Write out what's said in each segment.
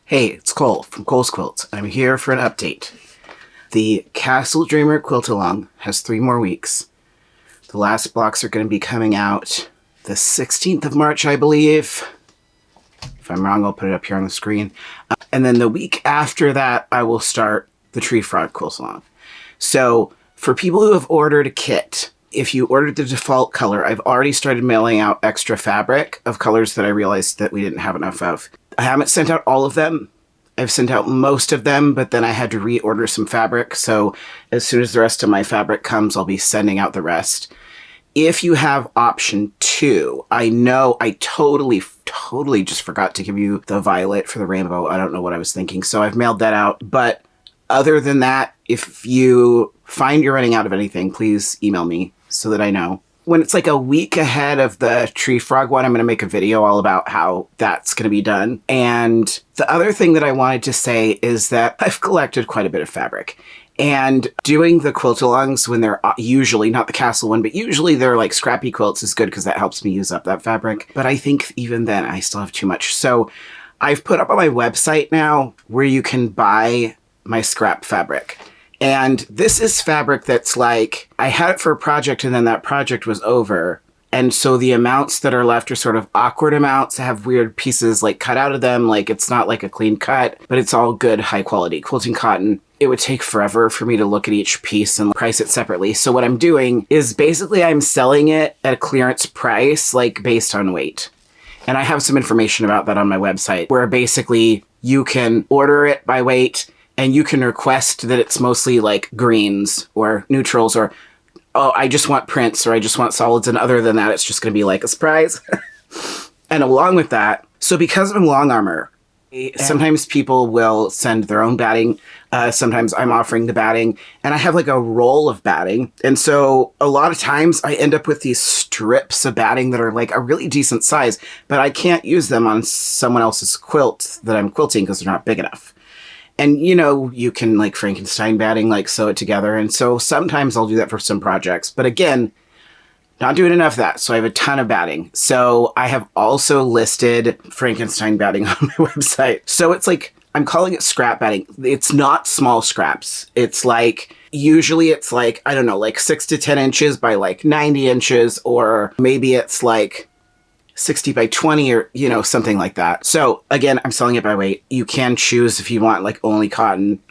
Hey, it's Cole from Cole's Quilt. I'm here for an update. The Castle Dreamer Quilt Along has 3 more weeks. The last blocks are going to be coming out the 16th of March, I believe. If I'm wrong, I'll put it up here on the screen. And then the week after that, I will start the Tree Frog Quilt Along. So for people who have ordered a kit, if you ordered the default color, I've already started mailing out extra fabric of colors that I realized that we didn't have enough of. I haven't sent out all of them. I've sent out most of them, but then I had to reorder some fabric. So as soon as the rest of my fabric comes, I'll be sending out the rest. If you have option 2, I know I totally just forgot to give you the violet for the rainbow. I don't know what I was thinking. So I've mailed that out. But other than that, if you find you're running out of anything, please email me so that I know. When it's like a week ahead of the Tree Frog one, I'm going to make a video all about how that's going to be done. And the other thing that I wanted to say is that I've collected quite a bit of fabric. And doing the quilt-alongs when they're usually, not the castle one, but usually they're like scrappy quilts is good because that helps me use up that fabric. But I think even then I still have too much. So I've put up on my website now where you can buy my scrap fabric. And this is fabric that's like, I had it for a project and then that project was over. And so the amounts that are left are sort of awkward amounts, have weird pieces like cut out of them. Like it's not like a clean cut, but it's all good, high quality quilting cotton. It would take forever for me to look at each piece and price it separately. So what I'm doing is basically I'm selling it at a clearance price, like based on weight. And I have some information about that on my website where basically you can order it by weight and you can request that it's mostly like greens or neutrals or, oh, I just want prints or I just want solids. And other than that, it's just going to be like a surprise. And along with that, so because I'm long armor, sometimes people will send their own batting. Sometimes I'm offering the batting and I have like a roll of batting. And so a lot of times I end up with these strips of batting that are like a really decent size, but I can't use them on someone else's quilt that I'm quilting because they're not big enough. And, you know, you can like Frankenstein batting, like sew it together. And so sometimes I'll do that for some projects. But again, not doing enough of that. So I have a ton of batting. So I have also listed Frankenstein batting on my website. So it's like, I'm calling it scrap batting. It's not small scraps. It's like, usually it's like, I don't know, like 6 to 10 inches by like 90 inches, or maybe it's like 60 by 20 or, you know, something like that. So again, I'm selling it by weight. You can choose if you want like only cotton.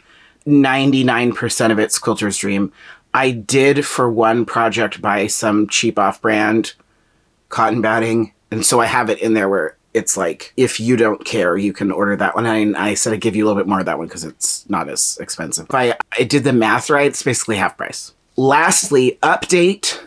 99% of it's Quilter's Dream. I did for one project buy some cheap off-brand cotton batting. And so I have it in there where it's like, if you don't care, you can order that one. And I said I'd give you a little bit more of that one because it's not as expensive. If I did the math right, it's basically half price. Lastly, update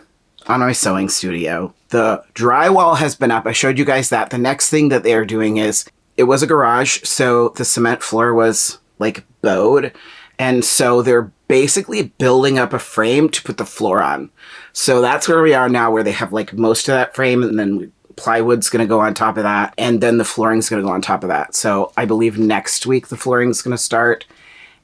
on my sewing studio. The drywall has been up. I showed you guys that. The next thing that they're doing is, it was a garage, so the cement floor was like bowed. And so they're basically building up a frame to put the floor on. So that's where we are now, where they have like most of that frame, and then plywood's going to go on top of that. And then the flooring's going to go on top of that. So I believe next week the flooring's going to start.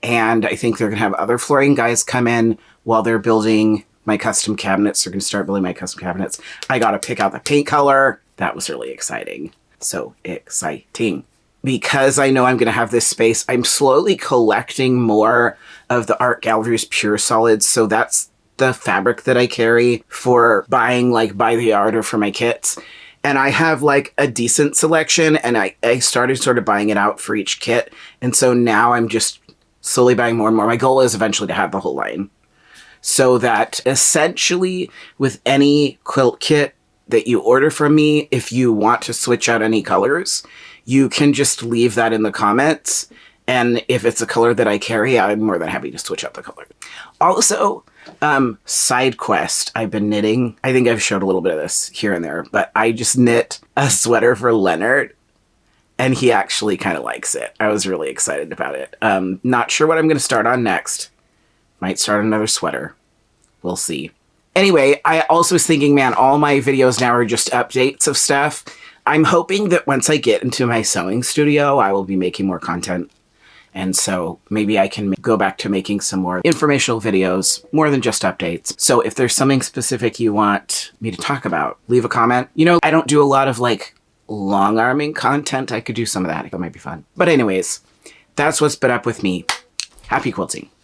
And I think they're going to have other flooring guys come in while they're building my custom cabinets. They're going to start building my custom cabinets. I got to pick out the paint color. That was really exciting. So exciting. Because I know I'm going to have this space, I'm slowly collecting more of the Art Gallery's Pure Solids. So that's the fabric that I carry for buying like by the yard or for my kits. And I have like a decent selection, and I started sort of buying it out for each kit. And so now I'm just slowly buying more and more. My goal is eventually to have the whole line. So that essentially with any quilt kit that you order from me, if you want to switch out any colors, you can just leave that in the comments. And if it's a color that I carry, I'm more than happy to switch out the color. Also, side quest, I've been knitting. I think I've showed a little bit of this here and there, but I just knit a sweater for Leonard, and he actually kind of likes it. I was really excited about it. Not sure what I'm going to start on next. Might start another sweater. We'll see. Anyway, I also was thinking, man, all my videos now are just updates of stuff. I'm hoping that once I get into my sewing studio, I will be making more content. And so maybe I can go back to making some more informational videos, more than just updates. So if there's something specific you want me to talk about, leave a comment. You know, I don't do a lot of like long arming content, I could do some of that. That might be fun. But anyways, that's what's been up with me. Happy quilting.